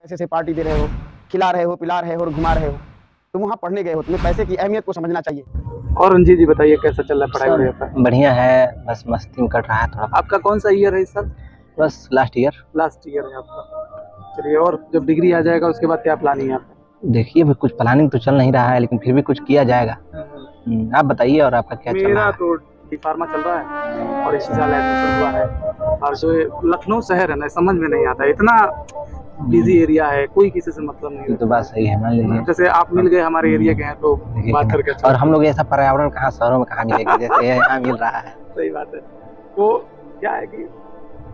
पैसे से पार्टी दे रहे हो, खिला रहे हो, पिला रहे हो और घुमा रहे हो। तुम वहाँ पढ़ने गए हो, तुम्हें पैसे की अहमियत को समझना चाहिए। और रंजीत जी बताइए कैसा चल रहा है पढ़ाई वगैरह का? बढ़िया है, बस मस्ती में कट रहा है थोड़ा। आपका कौन सा ईयर है इस साल? बस लास्ट ईयर। लास्ट ईयर है आपका। चलिए, और जब डिग्री आ जाएगा उसके बाद क्या प्लानिंग है आपका? देखिए अभी कुछ प्लानिंग तो चल नहीं रहा है, लेकिन फिर भी कुछ किया जाएगा। आप बताइए, और आपका क्या चल रहा मेरा है? तो डी फार्मा चल रहा है और इसी साल एडमिशन हुआ है। और जो ये लखनऊ शहर है ना, समझ में नहीं आता, इतना बिजी एरिया है, कोई किसी से मतलब नहीं ये तो बात सही है, मान लीजिए। जैसे आप मिल गए हमारे एरिया के हैं तो देखिए बात कि करके और हम लोग ऐसा पर्यावरण कहाँ शहरों में कहाँ मिलेगा जैसे यहाँ मिल रहा है। सही बात है। तो क्या है कि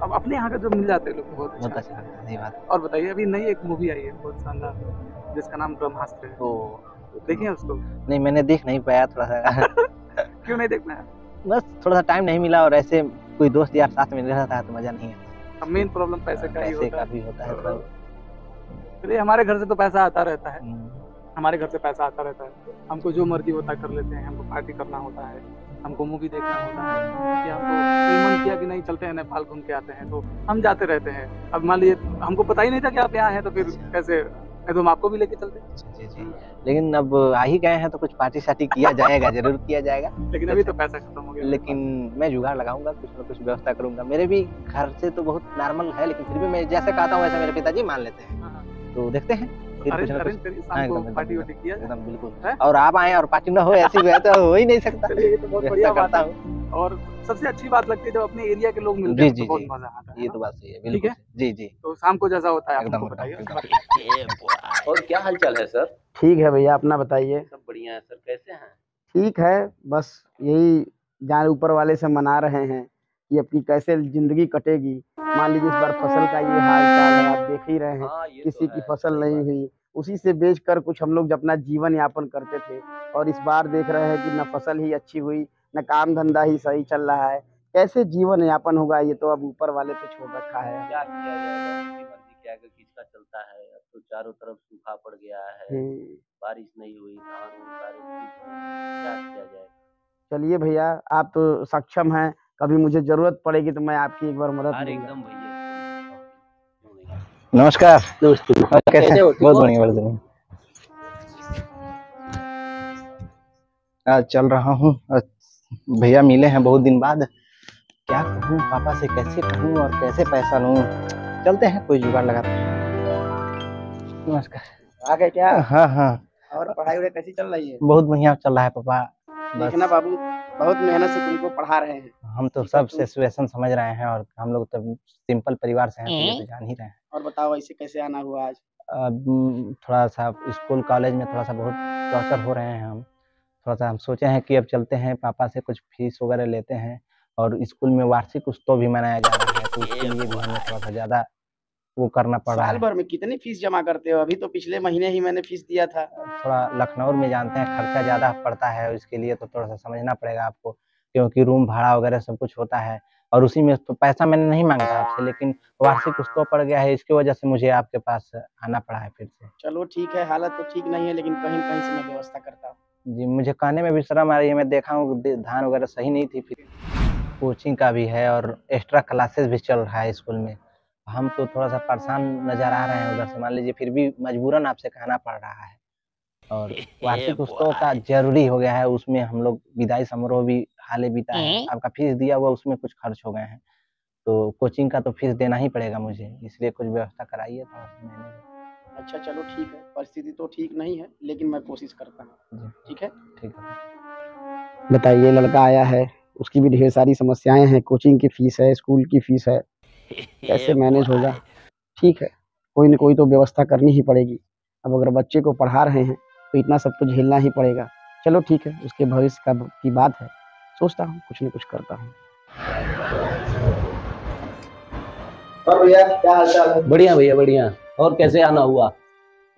अब अपने यहाँ का जो मिल जाते हैं लोग बहुत बहुत अच्छा अच्छा लगता है, सही बात है। और बताइए, अभी नई एक मूवी आई है बहुत शानदार जिसका नाम ब्रह्मास्त्र है। तो देखिए उसको। नहीं, मैंने देख नहीं पाया थोड़ा सा क्यों नहीं देखना है? बस थोड़ा सा टाइम नहीं मिला, और ऐसे कोई दोस्त यार साथ में रहता है तो मजा नहीं आता। अब मेन प्रॉब्लम पैसे का ही पैसे होता का है। भी होता है थोड़ा। चलिए, हमारे घर से तो पैसा आता रहता है, हमारे घर से पैसा आता रहता है, हमको जो मर्जी होता है कर लेते हैं। हमको पार्टी करना होता है, हमको मूवी देखना होता है, कि हमको कोई मन किया कि नहीं चलते हैं नेपाल घूम के आते हैं, तो हम जाते रहते हैं। अब मान लीजिए हमको पता ही नहीं था कि आप यहाँ हैं, तो फिर कैसे, नहीं तो हम आपको भी लेके चलते। जी जी, लेकिन अब आ ही गए हैं तो कुछ पार्टी शार्टी किया जाएगा, जरूर किया जाएगा। लेकिन अभी तो पैसा खत्म हो गया। लेकिन मैं जुगाड़ लगाऊंगा, कुछ ना कुछ व्यवस्था करूंगा। मेरे भी घर से तो बहुत नॉर्मल है, लेकिन फिर भी मैं जैसे कहता हूँ वैसे मेरे पिताजी मान लेते हैं। हाँ, तो देखते हैं फिर कुछ ना कुछ। करिए, हाँ, शाम को एकदम पार्टी वार्टी किया जाए। एकदम बिल्कुल है? और आप आए और पार्टी ना हो, ऐसी तो हो ही नहीं सकता। चलिए, ये तो बहुत बढ़िया व्यवस्था बात करता है। हूँ। और सबसे अच्छी बात लगती है जब अपने एरिया के लोग मिलते जी हैं जी तो बहुत जी, मजा आता है ये ना? तो बात सही है, ठीक बिल्कुल है? जी जी। तो शाम को जैसा होता है आप एकदम हमको एकदम बताइए। एकदम। और क्या हालचाल है सर? ठीक है भैया, अपना बताइए। सब बढ़िया है सर, कैसे हैं? ठीक है, बस यही जान ऊपर वाले से मना रहे हैं कि अपनी कैसे ज़िंदगी कटेगी। मान लीजिए इस बार फसल का ये हाल-चाल है, आप देख ही रहे हैं, हाँ, ये तो किसी की है, फसल सही नहीं बात है। हुई। उसी से बेचकर कुछ हम लोग अपना जीवन यापन करते थे, और इस बार देख रहे हैं कि ना फसल ही अच्छी हुई, ना काम-धंधा ही सही चल रहा है। कैसे जीवन यापन होगा, ये तो अब ऊपर वाले पे छोड़ रखा है। क्या किया जाएगा, उनकी मर्जी क्या है, किसका चलता है। अब तो चारों तरफ सूखा पड़ गया है, हुँ। बारिश नहीं हुई, धान-वान सारे सूख गए हैं, क्या किया जाएगा? चलिए भैया, आप तो सक्षम हैं, कभी मुझे ज़रूरत पड़ेगी तो मैं आपकी एक बार मदद अरे लूँगा। एकदम भैया, क्यों नहीं। नमस्कार। नमस्ते। कैसे कैसे हो, ठीक बहुत हो? बढ़िया, बहुत बढ़िया। आज चल रहा हूँ, भैया मिले हैं बहुत दिन बाद। क्या कहूँ पापा से, कैसे कहूँ और कैसे पैसा लूँ। चलते हैं, कोई जुगाड़ लगाते हैं। नमस्कार। आ गए क्या? हाँ हाँ, और पढ़ाई-वढ़ाई कैसी चल रही है? बहुत बढ़िया चल रहा है पापा। देखना बाबू, बहुत मेहनत से तुमको पढ़ा रहे हैं। हम तो ठीक है, सब सिचुएशन समझ रहे हैं, और हम लोग तो सिंपल परिवार से हैं, तो ये तो जान ही रहे हैं। और बताओ ऐसे कैसे आना हुआ आज? थोड़ा सा स्कूल कॉलेज में थोड़ा सा बहुत टॉर्चर हो रहे हैं हम। थोड़ा सा हम सोचे हैं कि अब चलते हैं, पापा से कुछ फीस वगैरह लेते हैं, और स्कूल में वार्षिक उत्सव भी मनाया जा रहा है, तो उसके लिए भी हमें थोड़ा सा ज़्यादा वो करना पड़ रहा साल है। भर में कितनी फीस जमा करते हो? अभी तो पिछले महीने ही मैंने फीस दिया था। थोड़ा लखनऊ में जानते हैं खर्चा ज़्यादा पड़ता है, इसके लिए तो थोड़ा सा समझना पड़ेगा आपको, क्योंकि रूम भाड़ा वगैरह सब कुछ होता है, और उसी में तो पैसा मैंने नहीं मांगा था आपसे, लेकिन वार्षिक उत्सव पड़ गया है, इसकी वजह से मुझे आपके पास आना पड़ा है फिर से। चलो ठीक है, हालत तो ठीक नहीं है, लेकिन कहीं न कहीं से मैं व्यवस्था करता हूँ। जी, मुझे कहने में भी शर्म आ रही है, मैं देखा हूँ धान वगैरह सही नहीं थी, फिर कोचिंग का भी है और एक्स्ट्रा क्लासेस भी चल रहा है स्कूल में। हम तो थोड़ा सा परेशान नज़र आ रहे हैं उधर से, मान लीजिए, फिर भी मजबूरन आपसे कहना पड़ रहा है। और वार्षिक उत्सव का ज़रूरी हो गया है, उसमें हम लोग विदाई समारोह भी हाल ही बीता है, आपका फीस दिया हुआ उसमें कुछ खर्च हो गए हैं, तो कोचिंग का तो फीस देना ही पड़ेगा मुझे, इसलिए कुछ व्यवस्था कराइए थोड़ा-सा मैनेज। अच्छा चलो ठीक है, परिस्थिति तो ठीक नहीं है, लेकिन मैं कोशिश करता हूँ। जी, ठीक है? ठीक है। बताइए, लड़का आया है, उसकी भी ढेर सारी समस्याएँ हैं, कोचिंग की फीस है, स्कूल की फीस है, कैसे मैनेज होगा? ठीक है, कोई न कोई तो व्यवस्था करनी ही पड़ेगी। अब अगर बच्चे को पढ़ा रहे हैं, तो इतना सब तो झेलना ही पड़ेगा। चलो ठीक है, उसके भविष्य की बात है, सोचता हूँ, कुछ न कुछ करता हूँ। और भैया क्या हाल-चाल है? बढ़िया भैया, बढ़िया। और कैसे आना हुआ?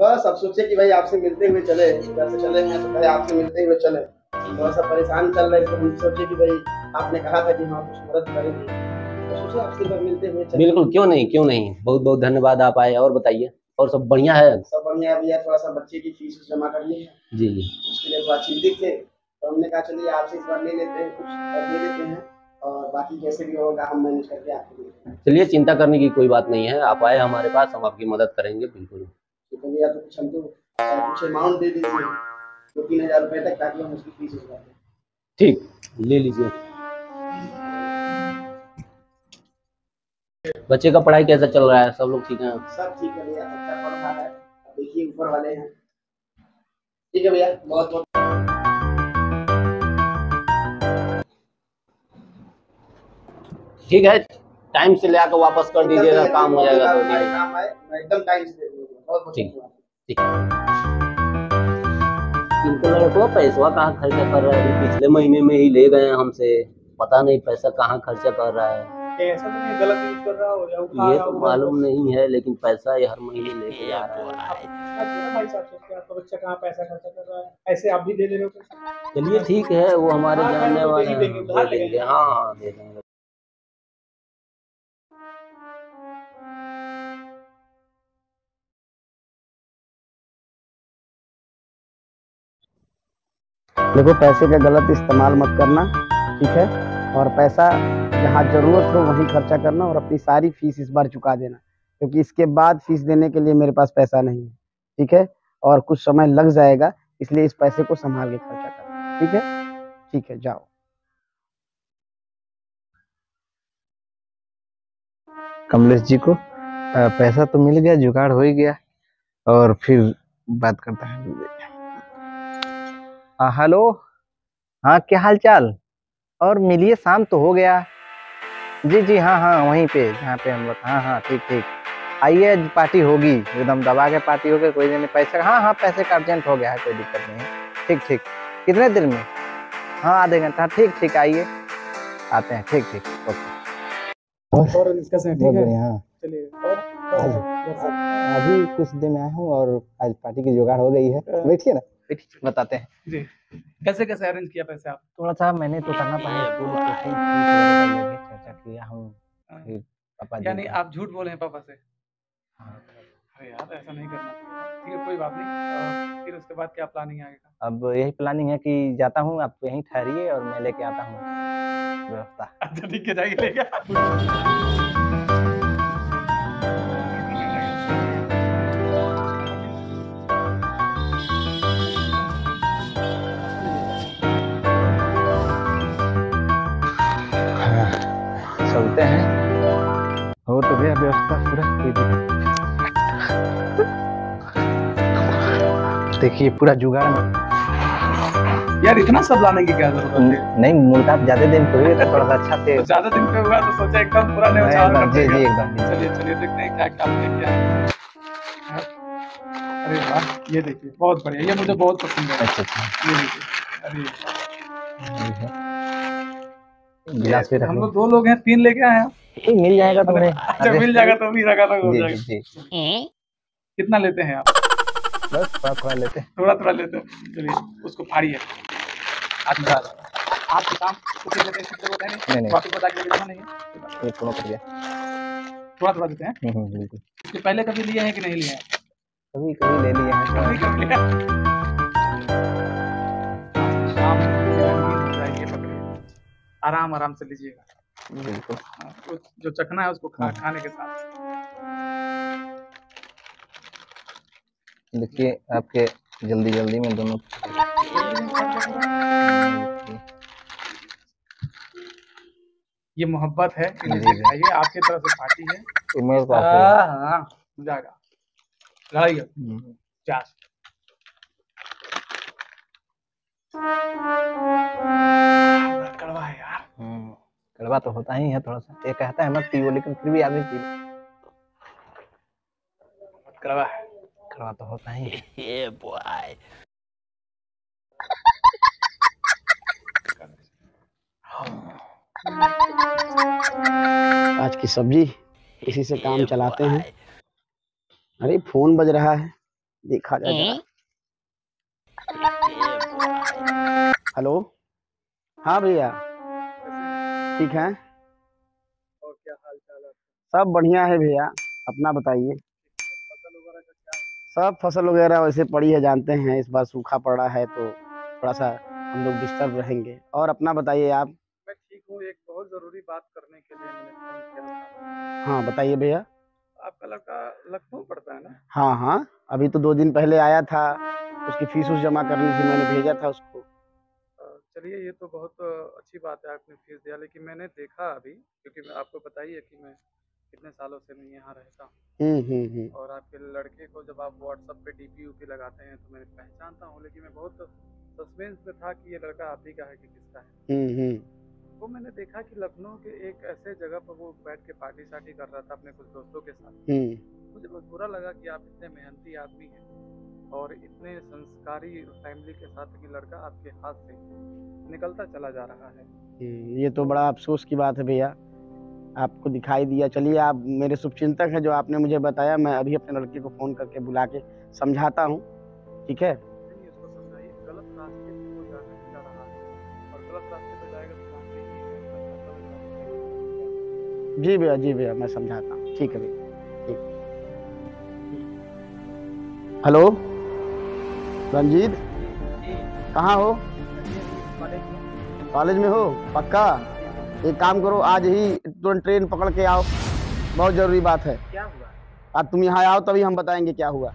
बस अब सोचे कि भाई आपसे मिलते हुए चले, घर से चले हैं तो भाई आपसे मिलते हुए चले। थोड़ा-सा परेशान चल रहे थे, हम सोचे कि भाई आपने कहा था कि हाँ, कुछ मदद करेंगे, तो सोचे आपसे एक बार मिलते हुए चले। बिल्कुल, क्यों नहीं, क्यों नहीं। बहुत-बहुत धन्यवाद आप आए, और बताइए, और सब बढ़िया है? सब बढ़िया है भैया, थोड़ा-सा बच्चे की फीस जमा करनी है। जी, जी। उसके लिए थोड़ा चिंतित थे, तो हमने कहा चलिए आपसे इस बार ले लेते हैं कुछ और दे देते हैं, और बाकी जैसे भी होगा हम मैनेज करके आपको देंगे। चलिए, चिंता करने की कोई बात नहीं है, आप आए हमारे पास, हम आपकी मदद करेंगे बिल्कुल। तो भैया तो कुछ हमको कुछ अमाउंट दे दीजिए 2-3 हज़ार रुपये तक, ताकि हम उसकी फीस उठवा दें। ठीक, ले लीजिए। बच्चे का पढ़ाई कैसा चल रहा है? सब लोग ठीक हैं? सब ठीक है भैया, अच्छा पढ़ रहा है। अब देखिए ऊपर वाले हैं। ठीक है भैया, बहुत बहुत ठीक है, टाइम से ले आकर वापस कर दीजिएगा, काम हो जाएगा तो। हमारे काम आए, मैं एकदम टाइम से दे दूंगा। बहुत बहुत ठीक। धन्यवाद। ठीक। इनको लड़को पैसा कहाँ खर्चा कर रहा है? अभी पिछले महीने में ही ले गए हैं हमसे, पता नहीं पैसा कहाँ खर्चा कर रहा है। ऐसा तो नहीं गलत यूज कर रहा हो या उठा ये रहा तो हो मालूम नहीं है, लेकिन पैसा ये हर महीने लेके जा रहा है। भाई साहब से आपका बच्चा कहाँ पैसा खर्चा कर रहा है, ऐसे आप भी दे दे रहे हो पैसा। चलिए ठीक है, वो हमारे हाँ, जानने खैर वो वाले दे ही हैं, देंगे, दे उधार ले देंगे। लेंगे। हाँ हाँ, दे देंगे। देखो, पैसे का गलत इस्तेमाल मत करना, ठीक है। और पैसा जहाँ ज़रूरत हो वहीं खर्चा करना, और अपनी सारी फीस इस बार चुका देना, क्योंकि इसके बाद फीस देने के लिए मेरे पास पैसा नहीं है, ठीक है। और कुछ समय लग जाएगा, इसलिए इस पैसे को संभाल के खर्चा करना, ठीक है। ठीक है, जाओ। कमलेश जी को पैसा तो मिल गया, जुगाड़ हो ही गया, और फिर बात करता है। हेलो, हाँ क्या हाल चाल? और मिलिए, शाम तो हो गया। जी जी, हाँ हाँ, वहीं पे जहाँ पे हम लोग। हाँ हाँ, ठीक ठीक, आइए, पार्टी होगी, एकदम दबा के पार्टी होगी। कोई नहीं, पैसे, हाँ हाँ, पैसे का अर्जेंट हो गया है, कोई दिक्कत नहीं है। ठीक ठीक, कितने देर में? हाँ, आधे घंटा। ठीक ठीक, आइए, आते हैं। ठीक ठीक, ओके। और कैसे हैं, बहुत ठीक है? बढ़िया। हाँ, चलिए, और अभी कुछ देर में आया हूँ, और आज पार्टी की जुगाड़ हो गई है। बैठिए ना, बैठिए, बताते हैं। जी, कैसे कैसे अरेंज किया पैसे आप? थोड़ा सा मैंने तो करना पड़ा, स्कूल कोचिंग फीस वगैरह का लेके चर्चा किया हूँ, फिर पापा जी यानी का। आप झूठ बोले हैं पापा से? हाँ, अरे यार, ऐसा नहीं करना चाहिए। ठीक है, कोई बात नहीं। और फिर उसके बाद क्या प्लानिंग है आगे का? अब यही प्लानिंग है कि जाता हूँ, आप यहीं ठहरिए और मैं लेके आता हूँ व्यवस्था। अच्छा ठीक है, जाइए लेके। चलते हैं, हो तो गया व्यवस्था पूरा, कोई दिक्कत। देखिए पूरा जुगाड़ में। यार इतना सब लाने की क्या जरूरत है? नहीं, मुलाकात ज्यादा दिन तो हुई है, तो थोड़ा सा अच्छा से। तो ज्यादा दिन पे हुआ तो सोचा एकदम पुराने उछाल एकदम, करते जी जी, हैं। एकदम। चलिए चलिए, देखते हैं क्या क्या लेके आए। अरे वाह, ये देखिए बहुत बढ़िया, ये मुझे बहुत पसंद है। अच्छा अच्छा, ये देखिए, अरे गिलास भी रख हम लो। लोग 2 लोग हैं, 3 लेके आए हैं। ठीक, मिल जाएगा तुम्हें। अच्छा मिल जाएगा तो भी रखा हो जी जाएगा। जी जी, कितना लेते हैं आप? बस थोड़ा थोड़ा लेते हैं। थोड़ा थोड़ा लेते हैं। चलिए उसको फाड़िए। अच्छा, आपके काम उसे देते हैं, कितने होते हैं? नहीं। वापस बता के लेना नहीं है, ये पूरा कर दिया। थोड़ा थोड़ा देते हैं। बिल्कुल। इसके पहले कभी लिए हैं कि नहीं लिए हैं? कभी कभी ले लिए हैं। कभी कभी लिया। शाम को रंगीन हो जाएगी, पकड़िए, आराम आराम से लीजिएगा। बिल्कुल। हाँ, जो चखना है उसको खाने के साथ। देखिए आपके जल्दी जल्दी में दोनों। ये मोहब्बत है, जी, जी। खाइए, आपकी तरफ से पार्टी है। मेरे को आशीर्वाद। हाँ, हो जाएगा। लड़ाई चार। कड़वा है यार। कड़वा तो होता ही है थोड़ा सा, ये कहता है मत पियो, लेकिन फिर भी आदमी पी। कड़वा है। कड़वा तो होता ही है। आज की सब्जी इसी से काम चलाते हैं। अरे फोन बज रहा है, देखा जाए जरा। हेलो, हाँ भैया, ठीक है। और क्या हाल चाल है? सब बढ़िया है भैया, अपना बताइए। फसल वगैरह का क्या? सब फसल वगैरह वैसे पड़ी है, जानते हैं इस बार सूखा पड़ा है, तो थोड़ा सा हम लोग डिस्टर्ब रहेंगे। और अपना बताइए आप। मैं ठीक हूँ। एक बहुत बहुत ज़रूरी बात करने के लिए मैंने फ़ोन किया था। हाँ बताइए भैया। आपका लड़का लखनऊ पढ़ता है ना? हाँ हाँ, अभी तो 2 दिन पहले आया था, उसकी फीस जमा करनी थी, मैंने भेजा था उसको। चलिए ये तो बहुत अच्छी बात है आपने फीस दिया, लेकिन मैंने देखा अभी, क्योंकि आपको पता ही है कि मैं कितने सालों से मैं यहाँ रहता हूँ, और आपके लड़के को जब आप व्हाट्सएप पे डीपी ऊपी लगाते हैं तो मैं पहचानता हूँ, लेकिन मैं बहुत सस्पेंस में था कि ये लड़का आप ही का है कि किसका है। वो मैंने देखा कि लखनऊ के एक ऐसे जगह पर वो बैठ के पार्टी शार्टी कर रहा था अपने कुछ दोस्तों के साथ। मुझे बहुत बुरा लगा कि आप इतने मेहनती आदमी हैं और इतने संस्कारी फैमिली के साथ कि लड़का आपके हाथ से निकलता चला जा रहा है। ये तो बड़ा अफसोस की बात है भैया, आपको दिखाई दिया। चलिए, आप मेरे शुभचिंतक हैं जो आपने मुझे बताया, मैं अभी अपने लड़के को फ़ोन करके बुला के समझाता हूँ, ठीक है? नहीं, उसको समझाइए, गलत रास्ते पे वो जा रहा है और गलत रास्ते पे जाएगा तो जानते ही हैं जी भैया, मैं समझाता हूँ। ठीक है भैया, ठीक। हेलो रंजीत, कहाँ हो? कॉलेज में हो? पक्का? एक काम करो, आज ही तुरंत ट्रेन पकड़ के आओ, बहुत ज़रूरी बात है। क्या हुआ? आज तुम यहाँ आओ तभी हम बताएंगे क्या हुआ।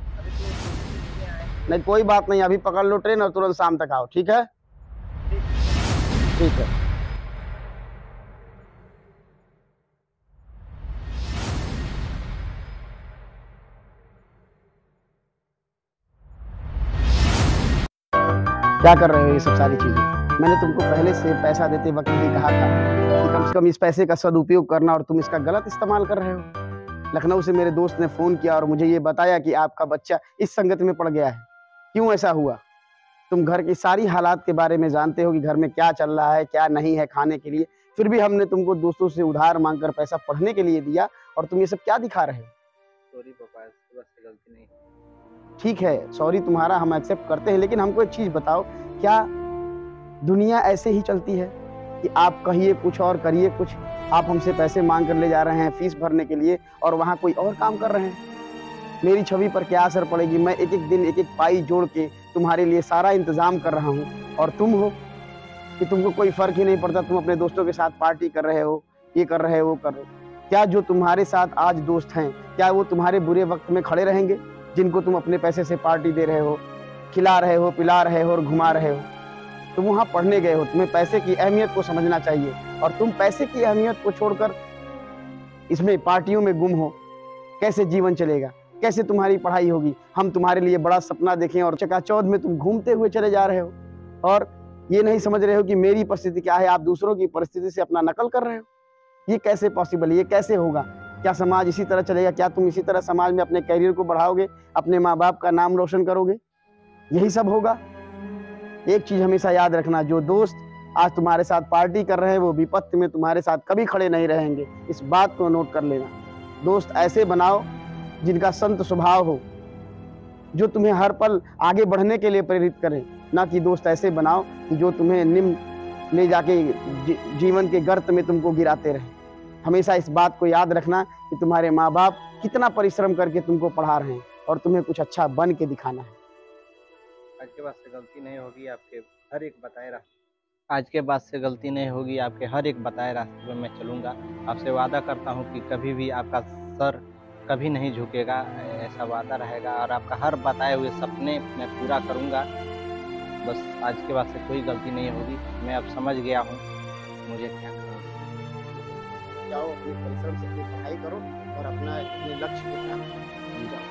नहीं कोई बात नहीं, अभी पकड़ लो ट्रेन और तुरंत शाम तक आओ, ठीक है? ठीक है। क्या कर रहे हो ये सब सारी चीज़ें? मैंने तुमको पहले से पैसा देते वक्त भी कहा था कि कम से कम इस पैसे का सदुपयोग करना, और तुम इसका गलत इस्तेमाल कर रहे हो। लखनऊ से मेरे दोस्त ने फ़ोन किया और मुझे ये बताया कि आपका बच्चा इस संगत में पड़ गया है। क्यों ऐसा हुआ? तुम घर की सारी हालात के बारे में जानते हो कि घर में क्या चल रहा है, क्या नहीं है खाने के लिए, फिर भी हमने तुमको दोस्तों से उधार मांगकर पैसा पढ़ने के लिए दिया और तुम ये सब क्या दिखा रहे हो? सॉरी पापा, बस से गलती नहीं। ठीक है, सॉरी तुम्हारा हम एक्सेप्ट करते हैं, लेकिन हमको एक चीज़ बताओ, क्या दुनिया ऐसे ही चलती है कि आप कहिए कुछ और करिए कुछ? आप हमसे पैसे मांग कर ले जा रहे हैं फीस भरने के लिए और वहाँ कोई और काम कर रहे हैं। मेरी छवि पर क्या असर पड़ेगी? मैं एक एक दिन एक एक पाई जोड़ के तुम्हारे लिए सारा इंतज़ाम कर रहा हूँ, और तुम हो कि तुमको कोई फ़र्क ही नहीं पड़ता। तुम अपने दोस्तों के साथ पार्टी कर रहे हो, ये कर रहे हो, वो कर रहे हो। क्या जो तुम्हारे साथ आज दोस्त हैं, क्या वो तुम्हारे बुरे वक्त में खड़े रहेंगे? जिनको तुम अपने पैसे से पार्टी दे रहे हो, खिला रहे हो, पिला रहे हो और घुमा रहे हो। तुम वहाँ पढ़ने गए हो, तुम्हें पैसे की अहमियत को समझना चाहिए, और तुम पैसे की अहमियत को छोड़कर इसमें पार्टियों में गुम हो। कैसे जीवन चलेगा? कैसे तुम्हारी पढ़ाई होगी? हम तुम्हारे लिए बड़ा सपना देखें और चकाचौंध में तुम घूमते हुए चले जा रहे हो, और ये नहीं समझ रहे हो कि मेरी परिस्थिति क्या है। आप दूसरों की परिस्थिति से अपना नकल कर रहे हो। ये कैसे पॉसिबल है? ये कैसे होगा? क्या समाज इसी तरह चलेगा? क्या तुम इसी तरह समाज में अपने करियर को बढ़ाओगे, अपने माँ बाप का नाम रोशन करोगे? यही सब होगा। एक चीज़ हमेशा याद रखना, जो दोस्त आज तुम्हारे साथ पार्टी कर रहे हैं वो विपत्ति में तुम्हारे साथ कभी खड़े नहीं रहेंगे। इस बात को नोट कर लेना। दोस्त ऐसे बनाओ जिनका संत स्वभाव हो, जो तुम्हें हर पल आगे बढ़ने के लिए प्रेरित करें, ना कि दोस्त ऐसे बनाओ कि जो तुम्हें निम्न ले जाके जीवन के गर्त में तुमको गिराते रहे। हमेशा इस बात को याद रखना कि तुम्हारे माँ बाप कितना परिश्रम करके तुमको पढ़ा रहे हैं और तुम्हें कुछ अच्छा बन के दिखाना है। आज के बाद से गलती नहीं होगी, आपके हर एक बताए रास्ते। आज के बाद से गलती नहीं होगी, आपके हर एक बताए रास्ते पर मैं चलूँगा। आपसे वादा करता हूँ कि कभी भी आपका सर कभी नहीं झुकेगा, ऐसा वादा रहेगा, और आपका हर बताए हुए सपने मैं पूरा करूँगा। बस आज के बाद से कोई गलती नहीं होगी। मैं अब समझ गया हूँ मुझे क्या करना है। जाओ अपने परिश्रम से अपनी पढ़ाई करो और अपना लक्ष्य को प्राप्त करो।